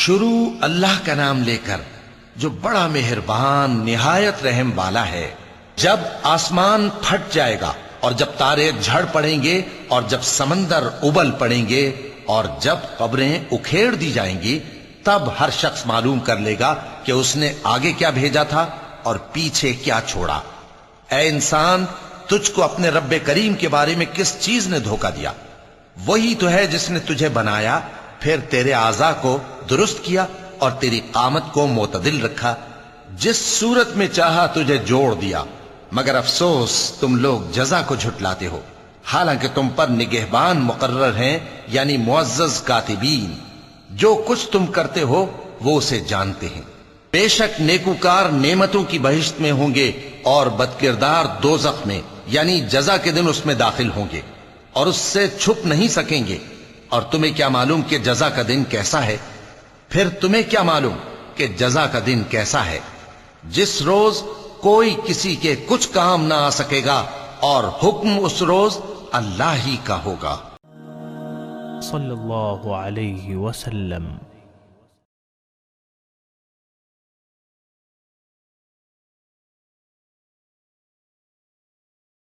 شروع اللہ کا نام لے کر جو بڑا مہربان نہایت رحم والا ہے۔ جب آسمان پھٹ جائے گا اور جب تارے جھڑ پڑیں گے اور جب سمندر ابل پڑیں گے اور جب قبریں اکھیڑ دی جائیں گی، تب ہر شخص معلوم کر لے گا کہ اس نے آگے کیا بھیجا تھا اور پیچھے کیا چھوڑا۔ اے انسان، تجھ کو اپنے رب کریم کے بارے میں کس چیز نے دھوکہ دیا؟ وہی تو ہے جس نے تجھے بنایا، پھر تیرے اعضاء کو درست کیا اور تیری قامت کو معتدل رکھا، جس صورت میں چاہا تجھے جوڑ دیا، مگر افسوس تم لوگ جزا کو جھٹلاتے ہو، حالانکہ تم پر نگہبان مقرر ہیں، یعنی معزز کاتبین۔ جو کچھ تم کرتے ہو وہ اسے جانتے ہیں۔ بے شک نیکوکار نعمتوں کی بہشت میں ہوں گے اور بدکردار دوزخ میں، یعنی جزا کے دن اس میں داخل ہوں گے اور اس سے چھپ نہیں سکیں گے۔ اور تمہیں کیا معلوم کہ جزا کا دن کیسا ہے؟ پھر تمہیں کیا معلوم کہ جزا کا دن کیسا ہے؟ جس روز کوئی کسی کے کچھ کام نہ آ سکے گا اور حکم اس روز اللہ ہی کا ہوگا۔ صلی اللہ علیہ وسلم۔